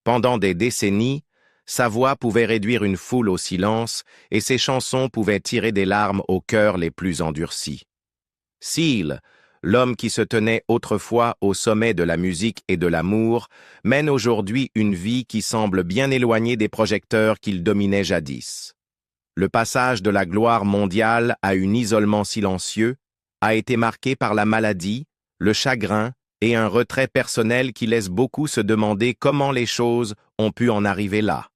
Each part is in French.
Pendant des décennies, sa voix pouvait réduire une foule au silence et ses chansons pouvaient tirer des larmes aux cœurs les plus endurcis. Seal, l'homme qui se tenait autrefois au sommet de la musique et de l'amour, mène aujourd'hui une vie qui semble bien éloignée des projecteurs qu'il dominait jadis. Le passage de la gloire mondiale à un isolement silencieux a été marqué par la maladie, le chagrin et un retrait personnel qui laisse beaucoup se demander comment les choses ont pu en arriver là.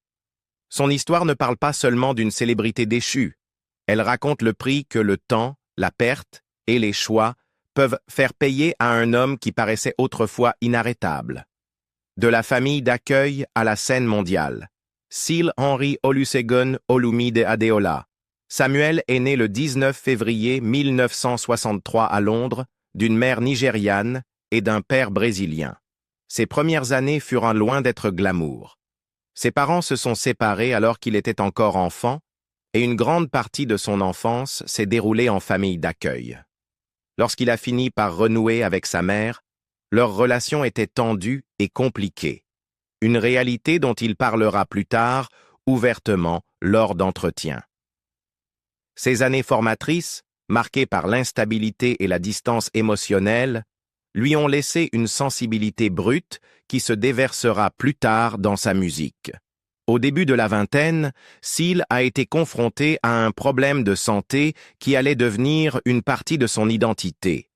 Son histoire ne parle pas seulement d'une célébrité déchue, elle raconte le prix que le temps, la perte et les choix peuvent faire payer à un homme qui paraissait autrefois inarrêtable. De la famille d'accueil à la scène mondiale. Seal Henry Olusegun Olumide Adeola. Samuel est né le 19 février 1963 à Londres, d'une mère nigériane et d'un père brésilien. Ses premières années furent loin d'être glamour. Ses parents se sont séparés alors qu'il était encore enfant, et une grande partie de son enfance s'est déroulée en famille d'accueil. Lorsqu'il a fini par renouer avec sa mère, leur relation était tendue et compliquée, une réalité dont il parlera plus tard, ouvertement, lors d'entretiens. Ces années formatrices, marquées par l'instabilité et la distance émotionnelle, lui ont laissé une sensibilité brute qui se déversera plus tard dans sa musique. Au début de la vingtaine, Seal a été confronté à un problème de santé qui allait devenir une partie de son identité.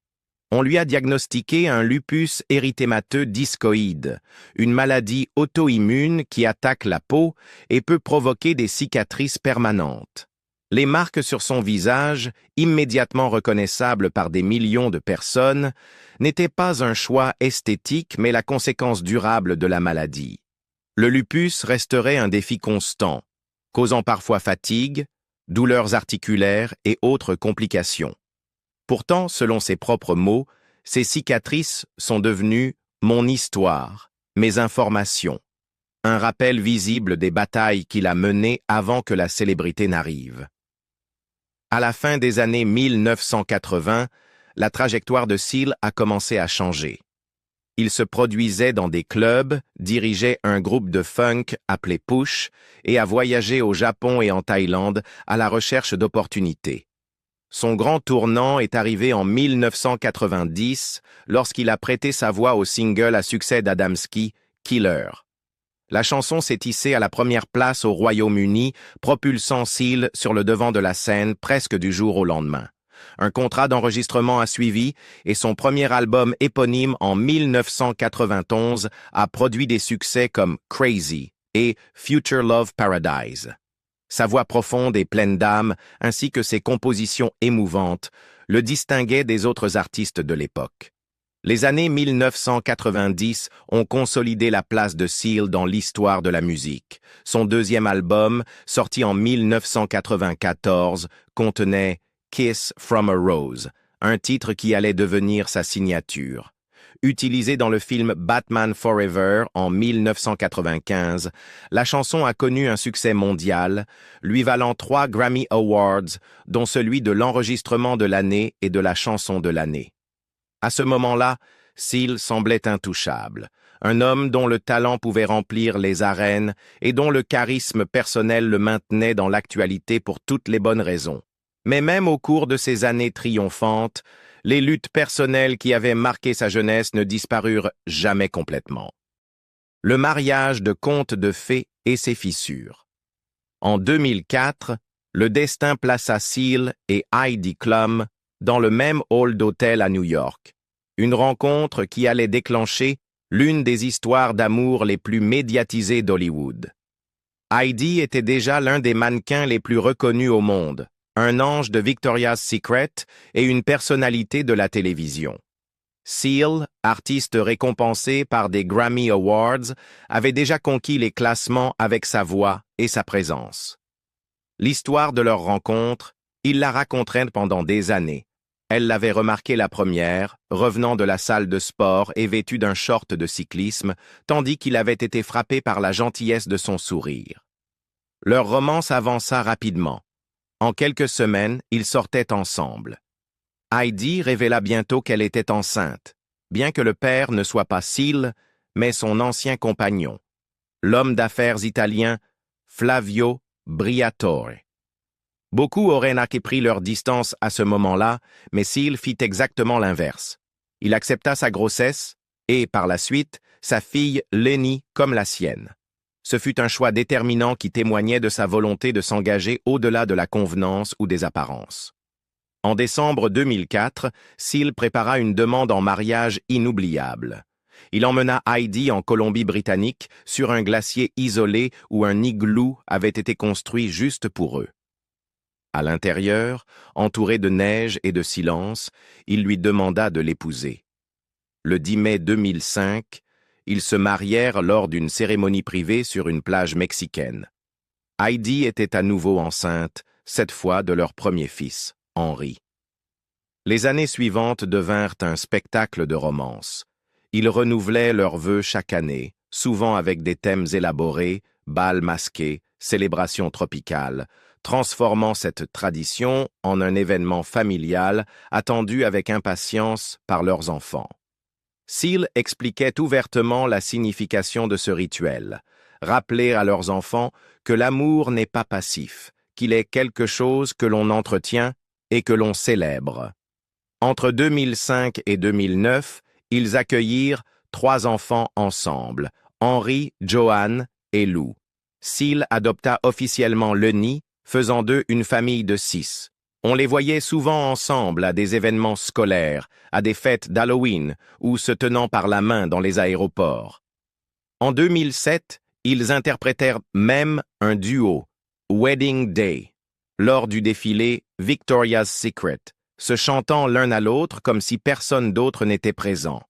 On lui a diagnostiqué un lupus érythémateux discoïde, une maladie auto-immune qui attaque la peau et peut provoquer des cicatrices permanentes. Les marques sur son visage, immédiatement reconnaissables par des millions de personnes, n'étaient pas un choix esthétique mais la conséquence durable de la maladie. Le lupus resterait un défi constant, causant parfois fatigue, douleurs articulaires et autres complications. Pourtant, selon ses propres mots, ces cicatrices sont devenues « mon histoire », mes informations, un rappel visible des batailles qu'il a menées avant que la célébrité n'arrive. À la fin des années 1980, la trajectoire de Seal a commencé à changer. Il se produisait dans des clubs, dirigeait un groupe de funk appelé Push et a voyagé au Japon et en Thaïlande à la recherche d'opportunités. Son grand tournant est arrivé en 1990 lorsqu'il a prêté sa voix au single à succès d'Adamski, Killer. La chanson s'est hissée à la première place au Royaume-Uni, propulsant Seal sur le devant de la scène presque du jour au lendemain. Un contrat d'enregistrement a suivi et son premier album éponyme en 1991 a produit des succès comme Crazy et Future Love Paradise. Sa voix profonde et pleine d'âme, ainsi que ses compositions émouvantes, le distinguaient des autres artistes de l'époque. Les années 1990 ont consolidé la place de Seal dans l'histoire de la musique. Son deuxième album, sorti en 1994, contenait Kiss from a Rose, un titre qui allait devenir sa signature. Utilisée dans le film Batman Forever en 1995, la chanson a connu un succès mondial, lui valant 3 Grammy Awards, dont celui de l'enregistrement de l'année et de la chanson de l'année. À ce moment-là, Seal semblait intouchable, un homme dont le talent pouvait remplir les arènes et dont le charisme personnel le maintenait dans l'actualité pour toutes les bonnes raisons. Mais même au cours de ces années triomphantes, les luttes personnelles qui avaient marqué sa jeunesse ne disparurent jamais complètement. Le mariage de conte de fées et ses fissures. En 2004, le destin plaça Seal et Heidi Klum dans le même hall d'hôtel à New York. Une rencontre qui allait déclencher l'une des histoires d'amour les plus médiatisées d'Hollywood. Heidi était déjà l'un des mannequins les plus reconnus au monde, un ange de Victoria's Secret et une personnalité de la télévision. Seal, artiste récompensé par des Grammy Awards, avait déjà conquis les classements avec sa voix et sa présence. L'histoire de leur rencontre, il la raconterait pendant des années. Elle l'avait remarqué la première, revenant de la salle de sport et vêtu d'un short de cyclisme, tandis qu'il avait été frappé par la gentillesse de son sourire. Leur romance avança rapidement. En quelques semaines, ils sortaient ensemble. Heidi révéla bientôt qu'elle était enceinte, bien que le père ne soit pas Seal, mais son ancien compagnon. l'homme d'affaires italien Flavio Briatore. Beaucoup auraient pris leur distance à ce moment-là, mais Seal fit exactement l'inverse. Il accepta sa grossesse et, par la suite, sa fille Lenny comme la sienne. Ce fut un choix déterminant qui témoignait de sa volonté de s'engager au-delà de la convenance ou des apparences. En décembre 2004, Seal prépara une demande en mariage inoubliable. Il emmena Heidi en Colombie-Britannique sur un glacier isolé où un igloo avait été construit juste pour eux. À l'intérieur, entouré de neige et de silence, il lui demanda de l'épouser. Le 10 mai 2005, ils se marièrent lors d'une cérémonie privée sur une plage mexicaine. Heidi était à nouveau enceinte, cette fois de leur premier fils, Henry. Les années suivantes devinrent un spectacle de romance. Ils renouvelaient leurs vœux chaque année, souvent avec des thèmes élaborés, bals masqués, célébrations tropicales, transformant cette tradition en un événement familial attendu avec impatience par leurs enfants. Seal expliquait ouvertement la signification de ce rituel, rappeler à leurs enfants que l'amour n'est pas passif, qu'il est quelque chose que l'on entretient et que l'on célèbre. Entre 2005 et 2009, ils accueillirent 3 enfants ensemble, Henry, Joanne et Lou. Seal adopta officiellement Lenny, faisant d'eux une famille de 6. On les voyait souvent ensemble à des événements scolaires, à des fêtes d'Halloween ou se tenant par la main dans les aéroports. En 2007, ils interprétèrent même un duo, Wedding Day, lors du défilé Victoria's Secret, se chantant l'un à l'autre comme si personne d'autre n'était présent.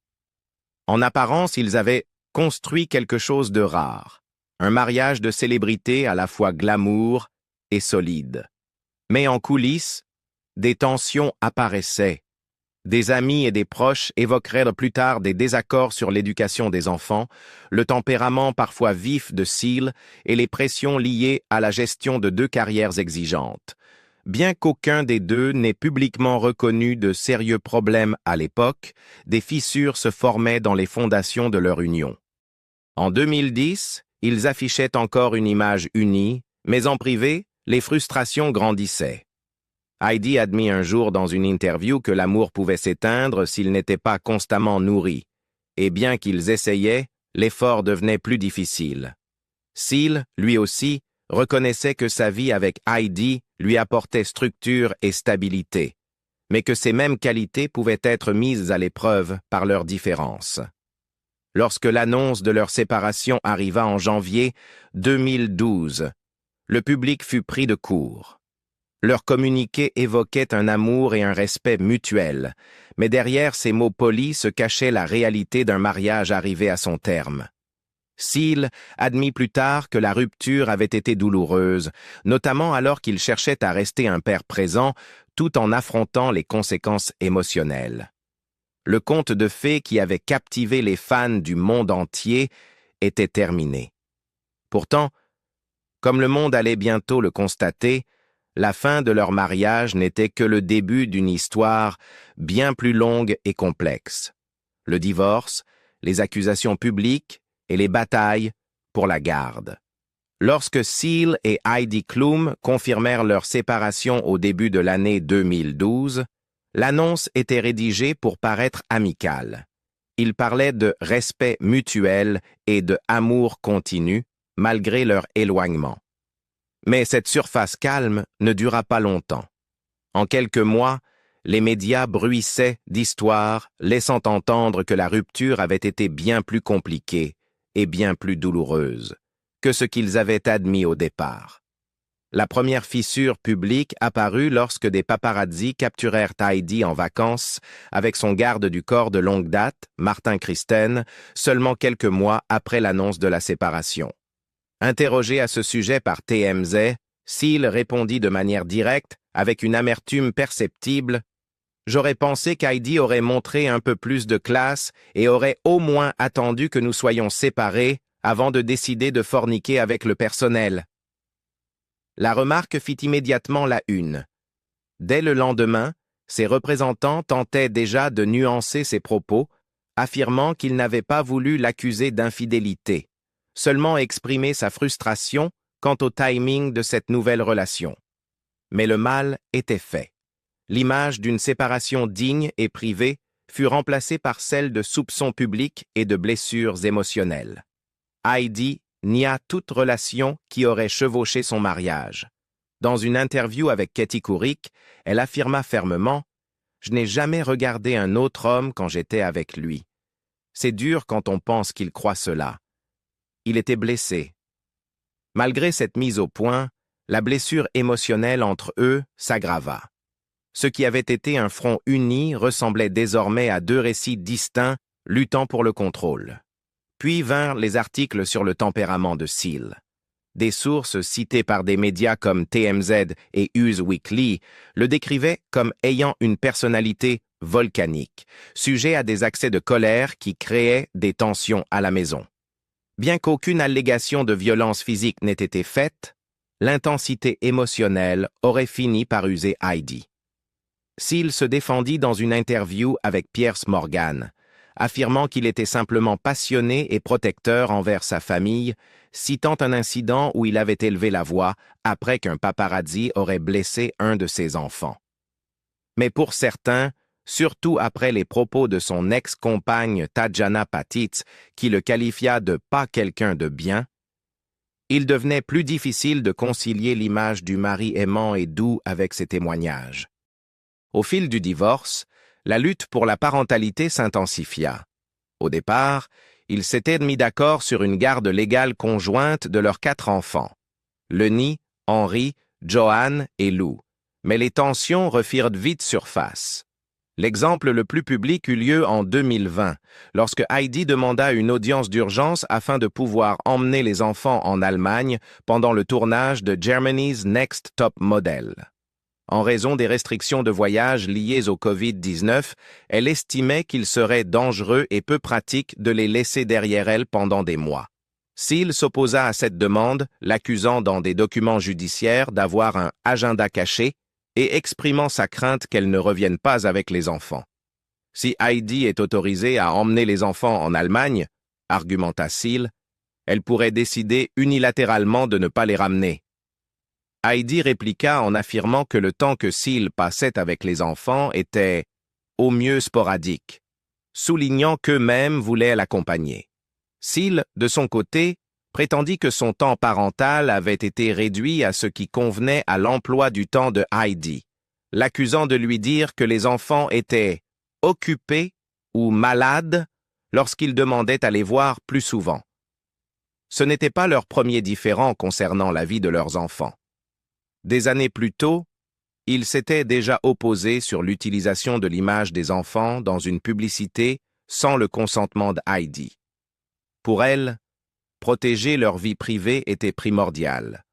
En apparence, ils avaient construit quelque chose de rare, un mariage de célébrité à la fois glamour et solide. Mais en coulisses, des tensions apparaissaient. Des amis et des proches évoqueraient plus tard des désaccords sur l'éducation des enfants, le tempérament parfois vif de Seal et les pressions liées à la gestion de 2 carrières exigeantes. Bien qu'aucun des deux n'ait publiquement reconnu de sérieux problèmes à l'époque, des fissures se formaient dans les fondations de leur union. En 2010, ils affichaient encore une image unie, mais en privé, les frustrations grandissaient. Heidi admit un jour dans une interview que l'amour pouvait s'éteindre s'il n'était pas constamment nourri, et bien qu'ils essayaient, l'effort devenait plus difficile. Seal, lui aussi, reconnaissait que sa vie avec Heidi lui apportait structure et stabilité, mais que ces mêmes qualités pouvaient être mises à l'épreuve par leurs différences. Lorsque l'annonce de leur séparation arriva en janvier 2012, le public fut pris de court. Leur communiqué évoquait un amour et un respect mutuels, mais derrière ces mots polis se cachait la réalité d'un mariage arrivé à son terme. Seal admit plus tard que la rupture avait été douloureuse, notamment alors qu'il cherchait à rester un père présent tout en affrontant les conséquences émotionnelles. Le conte de fées qui avait captivé les fans du monde entier était terminé. Pourtant, comme le monde allait bientôt le constater, la fin de leur mariage n'était que le début d'une histoire bien plus longue et complexe. Le divorce, les accusations publiques et les batailles pour la garde. Lorsque Seal et Heidi Klum confirmèrent leur séparation au début de l'année 2012, l'annonce était rédigée pour paraître amicale. Ils parlaient de respect mutuel et de amour continu, malgré leur éloignement. Mais cette surface calme ne dura pas longtemps. En quelques mois, les médias bruissaient d'histoires, laissant entendre que la rupture avait été bien plus compliquée et bien plus douloureuse que ce qu'ils avaient admis au départ. La première fissure publique apparut lorsque des paparazzis capturèrent Heidi en vacances avec son garde du corps de longue date, Martin Kristen, seulement quelques mois après l'annonce de la séparation. Interrogé à ce sujet par TMZ, Seal répondit de manière directe, avec une amertume perceptible: « J'aurais pensé qu'Heidi aurait montré un peu plus de classe et aurait au moins attendu que nous soyons séparés avant de décider de forniquer avec le personnel. » La remarque fit immédiatement la une. Dès le lendemain, ses représentants tentaient déjà de nuancer ses propos, affirmant qu'ils n'avaient pas voulu l'accuser d'infidélité. seulement exprimer sa frustration quant au timing de cette nouvelle relation. Mais le mal était fait. L'image d'une séparation digne et privée fut remplacée par celle de soupçons publics et de blessures émotionnelles. Heidi nia toute relation qui aurait chevauché son mariage. Dans une interview avec Katie Couric, elle affirma fermement « Je n'ai jamais regardé un autre homme quand j'étais avec lui. C'est dur quand on pense qu'il croit cela. Il était blessé. » Malgré cette mise au point, la blessure émotionnelle entre eux s'aggrava. Ce qui avait été un front uni ressemblait désormais à deux récits distincts luttant pour le contrôle. Puis vinrent les articles sur le tempérament de Seal. Des sources citées par des médias comme TMZ et Us Weekly le décrivaient comme ayant une personnalité volcanique, sujet à des accès de colère qui créaient des tensions à la maison. Bien qu'aucune allégation de violence physique n'ait été faite, l'intensité émotionnelle aurait fini par user Heidi. Seal se défendit dans une interview avec Piers Morgan, affirmant qu'il était simplement passionné et protecteur envers sa famille, citant un incident où il avait élevé la voix après qu'un paparazzi aurait blessé un de ses enfants. Mais pour certains, surtout après les propos de son ex-compagne Tatjana Patitz, qui le qualifia de « pas quelqu'un de bien », il devenait plus difficile de concilier l'image du mari aimant et doux avec ses témoignages. Au fil du divorce, la lutte pour la parentalité s'intensifia. Au départ, ils s'étaient mis d'accord sur une garde légale conjointe de leurs 4 enfants, Lenny, Henry, Joanne et Lou. Mais les tensions refirent vite surface. L'exemple le plus public eut lieu en 2020, lorsque Heidi demanda une audience d'urgence afin de pouvoir emmener les enfants en Allemagne pendant le tournage de Germany's Next Top Model. En raison des restrictions de voyage liées au Covid-19, elle estimait qu'il serait dangereux et peu pratique de les laisser derrière elle pendant des mois. Seal s'opposa à cette demande, l'accusant dans des documents judiciaires d'avoir un agenda caché et exprimant sa crainte qu'elle ne revienne pas avec les enfants. Si Heidi est autorisée à emmener les enfants en Allemagne, argumenta Seal, elle pourrait décider unilatéralement de ne pas les ramener. Heidi répliqua en affirmant que le temps que Seal passait avec les enfants était au mieux sporadique, soulignant qu'eux-mêmes voulaient l'accompagner. Seal, de son côté, prétendit que son temps parental avait été réduit à ce qui convenait à l'emploi du temps de Heidi, l'accusant de lui dire que les enfants étaient occupés ou malades lorsqu'il demandait à les voir plus souvent. Ce n'était pas leur premier différend concernant la vie de leurs enfants. Des années plus tôt, ils s'étaient déjà opposés sur l'utilisation de l'image des enfants dans une publicité sans le consentement d'Heidi. Pour elle, protéger leur vie privée était primordial.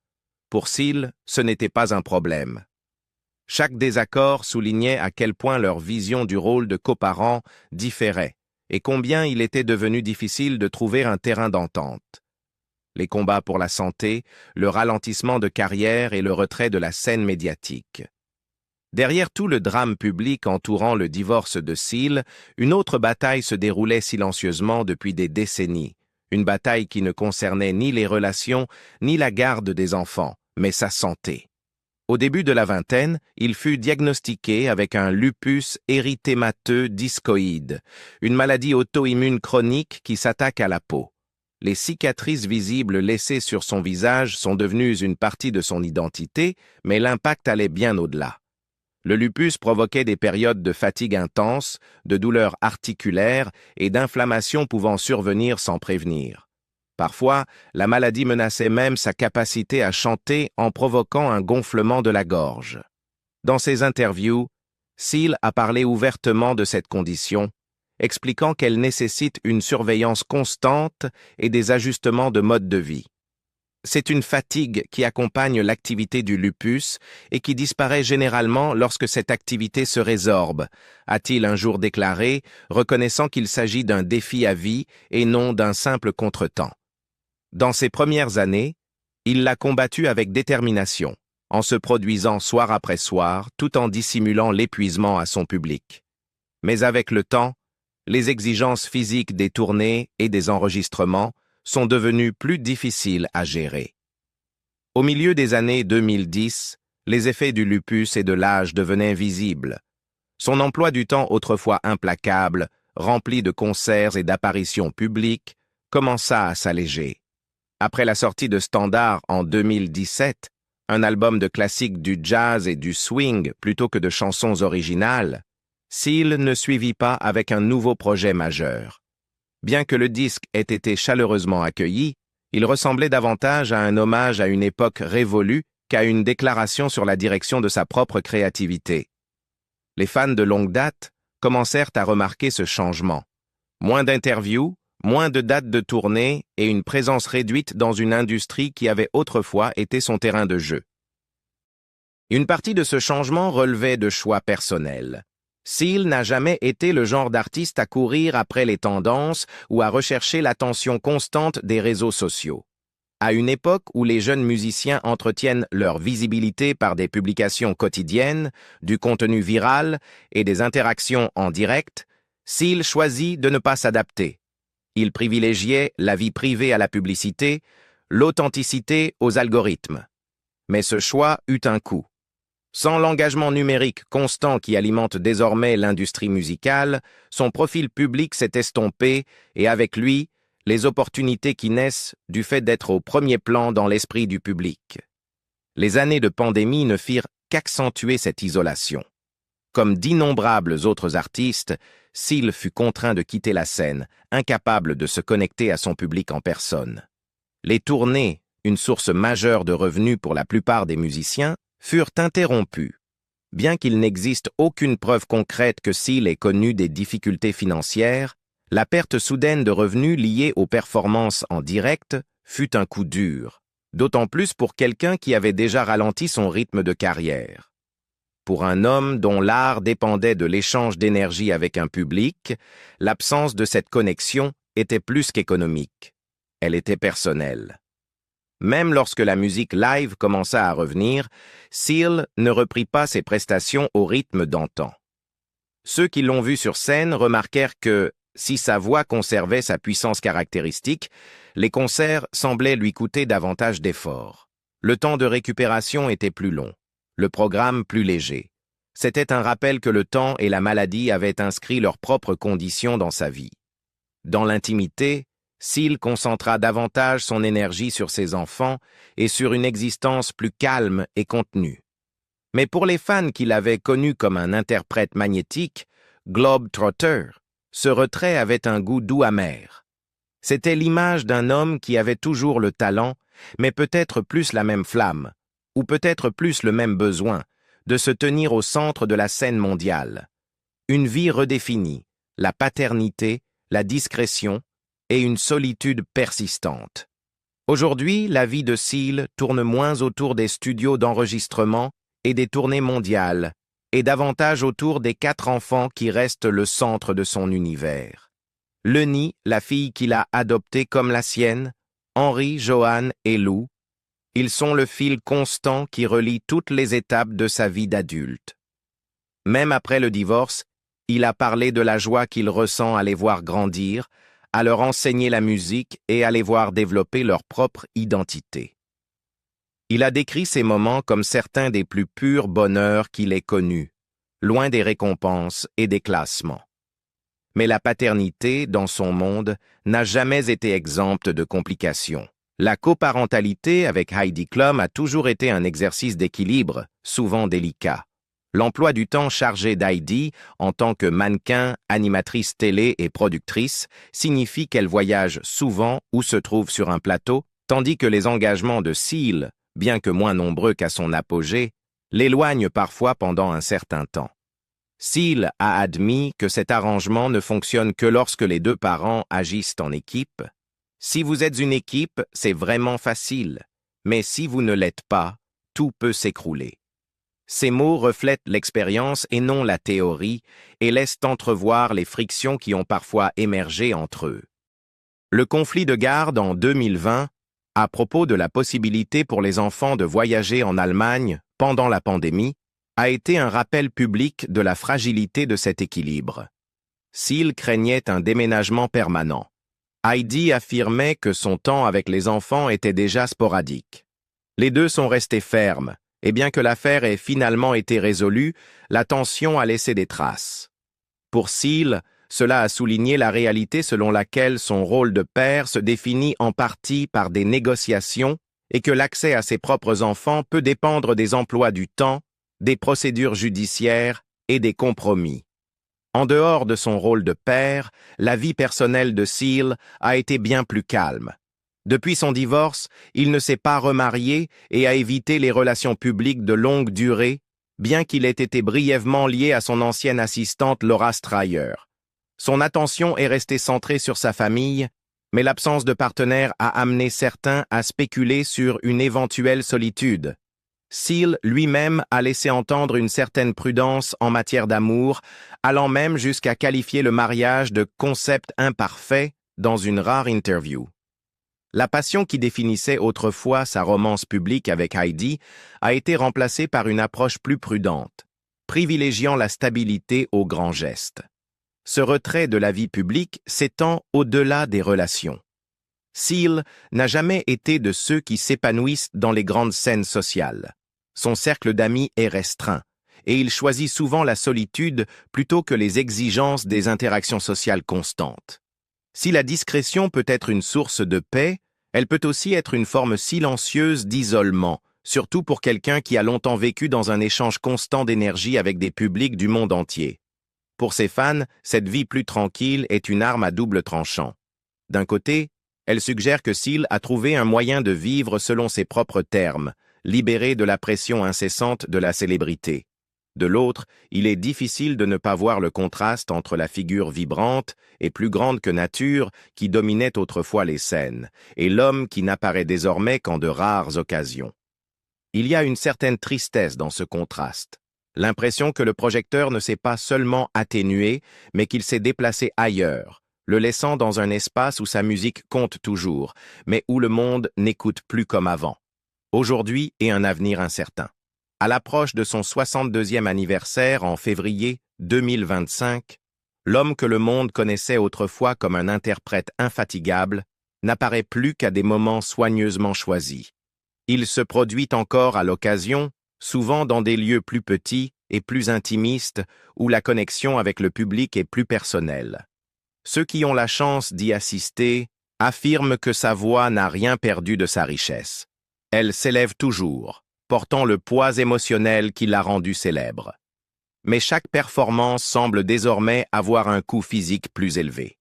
Pour Seal, ce n'était pas un problème. Chaque désaccord soulignait à quel point leur vision du rôle de coparents différait et combien il était devenu difficile de trouver un terrain d'entente. Les combats pour la santé, le ralentissement de carrière et le retrait de la scène médiatique. Derrière tout le drame public entourant le divorce de Seal, une autre bataille se déroulait silencieusement depuis des décennies. Une bataille qui ne concernait ni les relations, ni la garde des enfants, mais sa santé. Au début de la vingtaine, il fut diagnostiqué avec un lupus érythémateux discoïde, une maladie auto-immune chronique qui s'attaque à la peau. Les cicatrices visibles laissées sur son visage sont devenues une partie de son identité, mais l'impact allait bien au-delà. Le lupus provoquait des périodes de fatigue intense, de douleurs articulaires et d'inflammations pouvant survenir sans prévenir. Parfois, la maladie menaçait même sa capacité à chanter en provoquant un gonflement de la gorge. Dans ses interviews, Seal a parlé ouvertement de cette condition, expliquant qu'elle nécessite une surveillance constante et des ajustements de mode de vie. C'est une fatigue qui accompagne l'activité du lupus et qui disparaît généralement lorsque cette activité se résorbe, a-t-il un jour déclaré, reconnaissant qu'il s'agit d'un défi à vie et non d'un simple contretemps. Dans ses premières années, il l'a combattu avec détermination, en se produisant soir après soir, tout en dissimulant l'épuisement à son public. Mais avec le temps, les exigences physiques des tournées et des enregistrements, sont devenues plus difficiles à gérer. Au milieu des années 2010, les effets du lupus et de l'âge devenaient visibles. Son emploi du temps autrefois implacable, rempli de concerts et d'apparitions publiques, commença à s'alléger. Après la sortie de Standard en 2017, un album de classiques du jazz et du swing plutôt que de chansons originales, Seal ne suivit pas avec un nouveau projet majeur. Bien que le disque ait été chaleureusement accueilli, il ressemblait davantage à un hommage à une époque révolue qu'à une déclaration sur la direction de sa propre créativité. Les fans de longue date commencèrent à remarquer ce changement. Moins d'interviews, moins de dates de tournée et une présence réduite dans une industrie qui avait autrefois été son terrain de jeu. Une partie de ce changement relevait de choix personnels. Seal n'a jamais été le genre d'artiste à courir après les tendances ou à rechercher l'attention constante des réseaux sociaux. À une époque où les jeunes musiciens entretiennent leur visibilité par des publications quotidiennes, du contenu viral et des interactions en direct, Seal choisit de ne pas s'adapter. Il privilégiait la vie privée à la publicité, l'authenticité aux algorithmes. Mais ce choix eut un coût. Sans l'engagement numérique constant qui alimente désormais l'industrie musicale, son profil public s'est estompé et avec lui, les opportunités qui naissent du fait d'être au premier plan dans l'esprit du public. Les années de pandémie ne firent qu'accentuer cette isolation. Comme d'innombrables autres artistes, Seal fut contraint de quitter la scène, incapable de se connecter à son public en personne. Les tournées, une source majeure de revenus pour la plupart des musiciens, furent interrompues. Bien qu'il n'existe aucune preuve concrète que Seal ait connu des difficultés financières, la perte soudaine de revenus liée aux performances en direct fut un coup dur, d'autant plus pour quelqu'un qui avait déjà ralenti son rythme de carrière. Pour un homme dont l'art dépendait de l'échange d'énergie avec un public, l'absence de cette connexion était plus qu'économique. Elle était personnelle. Même lorsque la musique live commença à revenir, Seal ne reprit pas ses prestations au rythme d'antan. Ceux qui l'ont vu sur scène remarquèrent que, si sa voix conservait sa puissance caractéristique, les concerts semblaient lui coûter davantage d'efforts. Le temps de récupération était plus long, le programme plus léger. C'était un rappel que le temps et la maladie avaient inscrit leurs propres conditions dans sa vie. Dans l'intimité, Seal concentra davantage son énergie sur ses enfants et sur une existence plus calme et contenue. Mais pour les fans qui l'avaient connu comme un interprète magnétique, globe-trotter, ce retrait avait un goût doux amer. C'était l'image d'un homme qui avait toujours le talent, mais peut-être plus la même flamme, ou peut-être plus le même besoin, de se tenir au centre de la scène mondiale. Une vie redéfinie, la paternité, la discrétion et une solitude persistante. Aujourd'hui, la vie de Seal tourne moins autour des studios d'enregistrement et des tournées mondiales, et davantage autour des 4 enfants qui restent le centre de son univers. Lenny, la fille qu'il a adoptée comme la sienne, Henry, Joanne et Lou, ils sont le fil constant qui relie toutes les étapes de sa vie d'adulte. Même après le divorce, il a parlé de la joie qu'il ressent à les voir grandir, à leur enseigner la musique et à les voir développer leur propre identité. Il a décrit ces moments comme certains des plus purs bonheurs qu'il ait connus, loin des récompenses et des classements. Mais la paternité, dans son monde, n'a jamais été exempte de complications. La coparentalité avec Heidi Klum a toujours été un exercice d'équilibre, souvent délicat. L'emploi du temps chargé d'Heidi, en tant que mannequin, animatrice télé et productrice, signifie qu'elle voyage souvent ou se trouve sur un plateau, tandis que les engagements de Seal, bien que moins nombreux qu'à son apogée, l'éloignent parfois pendant un certain temps. Seal a admis que cet arrangement ne fonctionne que lorsque les 2 parents agissent en équipe. Si vous êtes une équipe, c'est vraiment facile, mais si vous ne l'êtes pas, tout peut s'écrouler. Ces mots reflètent l'expérience et non la théorie et laissent entrevoir les frictions qui ont parfois émergé entre eux. Le conflit de garde en 2020, à propos de la possibilité pour les enfants de voyager en Allemagne pendant la pandémie, a été un rappel public de la fragilité de cet équilibre. Seal craignait un déménagement permanent. Heidi affirmait que son temps avec les enfants était déjà sporadique. Les deux sont restés fermes, et bien que l'affaire ait finalement été résolue, la tension a laissé des traces. Pour Seal, cela a souligné la réalité selon laquelle son rôle de père se définit en partie par des négociations et que l'accès à ses propres enfants peut dépendre des emplois du temps, des procédures judiciaires et des compromis. En dehors de son rôle de père, la vie personnelle de Seal a été bien plus calme. Depuis son divorce, il ne s'est pas remarié et a évité les relations publiques de longue durée, bien qu'il ait été brièvement lié à son ancienne assistante Laura Stryer. Son attention est restée centrée sur sa famille, mais l'absence de partenaire a amené certains à spéculer sur une éventuelle solitude. Seal lui-même a laissé entendre une certaine prudence en matière d'amour, allant même jusqu'à qualifier le mariage de concept imparfait dans une rare interview. La passion qui définissait autrefois sa romance publique avec Heidi a été remplacée par une approche plus prudente, privilégiant la stabilité aux grands gestes. Ce retrait de la vie publique s'étend au-delà des relations. Seal n'a jamais été de ceux qui s'épanouissent dans les grandes scènes sociales. Son cercle d'amis est restreint, et il choisit souvent la solitude plutôt que les exigences des interactions sociales constantes. Si la discrétion peut être une source de paix, elle peut aussi être une forme silencieuse d'isolement, surtout pour quelqu'un qui a longtemps vécu dans un échange constant d'énergie avec des publics du monde entier. Pour ses fans, cette vie plus tranquille est une arme à double tranchant. D'un côté, elle suggère que Seal a trouvé un moyen de vivre selon ses propres termes, libéré de la pression incessante de la célébrité. De l'autre, il est difficile de ne pas voir le contraste entre la figure vibrante et plus grande que nature qui dominait autrefois les scènes, et l'homme qui n'apparaît désormais qu'en de rares occasions. Il y a une certaine tristesse dans ce contraste, l'impression que le projecteur ne s'est pas seulement atténué, mais qu'il s'est déplacé ailleurs, le laissant dans un espace où sa musique compte toujours, mais où le monde n'écoute plus comme avant. Aujourd'hui et un avenir incertain. À l'approche de son 62e anniversaire en février 2025, l'homme que le monde connaissait autrefois comme un interprète infatigable n'apparaît plus qu'à des moments soigneusement choisis. Il se produit encore à l'occasion, souvent dans des lieux plus petits et plus intimistes où la connexion avec le public est plus personnelle. Ceux qui ont la chance d'y assister affirment que sa voix n'a rien perdu de sa richesse. Elle s'élève toujours, portant le poids émotionnel qui l'a rendu célèbre. Mais chaque performance semble désormais avoir un coût physique plus élevé.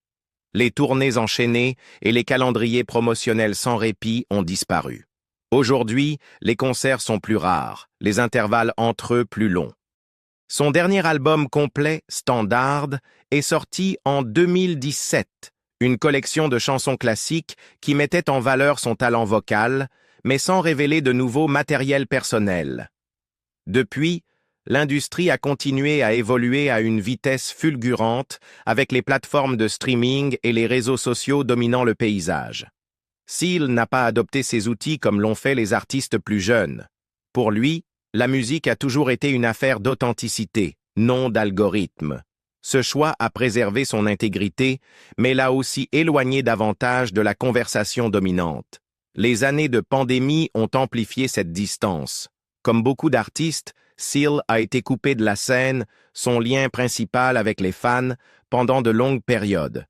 Les tournées enchaînées et les calendriers promotionnels sans répit ont disparu. Aujourd'hui, les concerts sont plus rares, les intervalles entre eux plus longs. Son dernier album complet, Standard, est sorti en 2017, une collection de chansons classiques qui mettait en valeur son talent vocal, mais sans révéler de nouveaux matériels personnels. Depuis, l'industrie a continué à évoluer à une vitesse fulgurante avec les plateformes de streaming et les réseaux sociaux dominant le paysage. Seal n'a pas adopté ces outils comme l'ont fait les artistes plus jeunes. Pour lui, la musique a toujours été une affaire d'authenticité, non d'algorithme. Ce choix a préservé son intégrité, mais l'a aussi éloigné davantage de la conversation dominante. Les années de pandémie ont amplifié cette distance. Comme beaucoup d'artistes, Seal a été coupé de la scène, son lien principal avec les fans, pendant de longues périodes.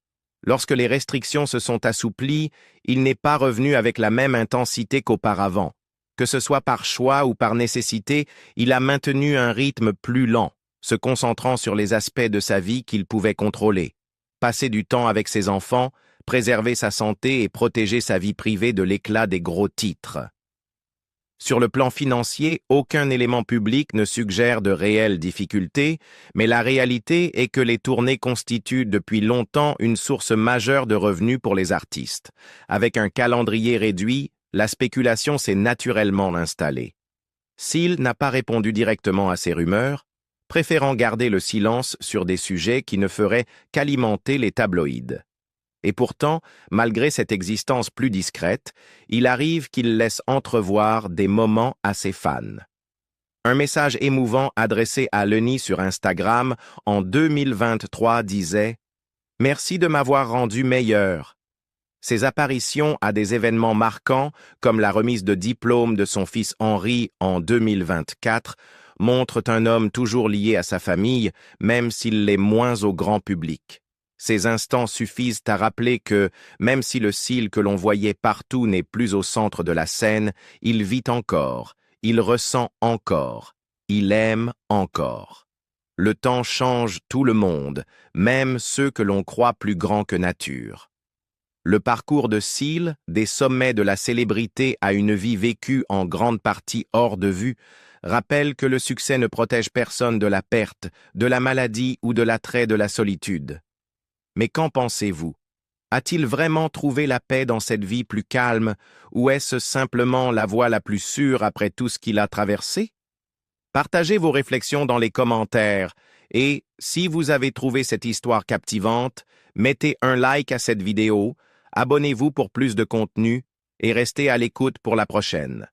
Lorsque les restrictions se sont assouplies, il n'est pas revenu avec la même intensité qu'auparavant. Que ce soit par choix ou par nécessité, il a maintenu un rythme plus lent, se concentrant sur les aspects de sa vie qu'il pouvait contrôler. Passer du temps avec ses enfants, préserver sa santé et protéger sa vie privée de l'éclat des gros titres. Sur le plan financier, aucun élément public ne suggère de réelles difficultés, mais la réalité est que les tournées constituent depuis longtemps une source majeure de revenus pour les artistes. Avec un calendrier réduit, la spéculation s'est naturellement installée. Seal n'a pas répondu directement à ces rumeurs, préférant garder le silence sur des sujets qui ne feraient qu'alimenter les tabloïds. Et pourtant, malgré cette existence plus discrète, il arrive qu'il laisse entrevoir des moments à ses fans. Un message émouvant adressé à Lenny sur Instagram en 2023 disait « Merci de m'avoir rendu meilleur. Ses apparitions à des événements marquants, comme la remise de diplôme de son fils Henri en 2024, montrent un homme toujours lié à sa famille, même s'il l'est moins au grand public. Ces instants suffisent à rappeler que, même si le Seal que l'on voyait partout n'est plus au centre de la scène, il vit encore, il ressent encore, il aime encore. Le temps change tout le monde, même ceux que l'on croit plus grands que nature. Le parcours de Seal, des sommets de la célébrité à une vie vécue en grande partie hors de vue, rappelle que le succès ne protège personne de la perte, de la maladie ou de l'attrait de la solitude. Mais qu'en pensez-vous? A-t-il vraiment trouvé la paix dans cette vie plus calme, ou est-ce simplement la voie la plus sûre après tout ce qu'il a traversé? Partagez vos réflexions dans les commentaires et, si vous avez trouvé cette histoire captivante, mettez un like à cette vidéo, abonnez-vous pour plus de contenu et restez à l'écoute pour la prochaine.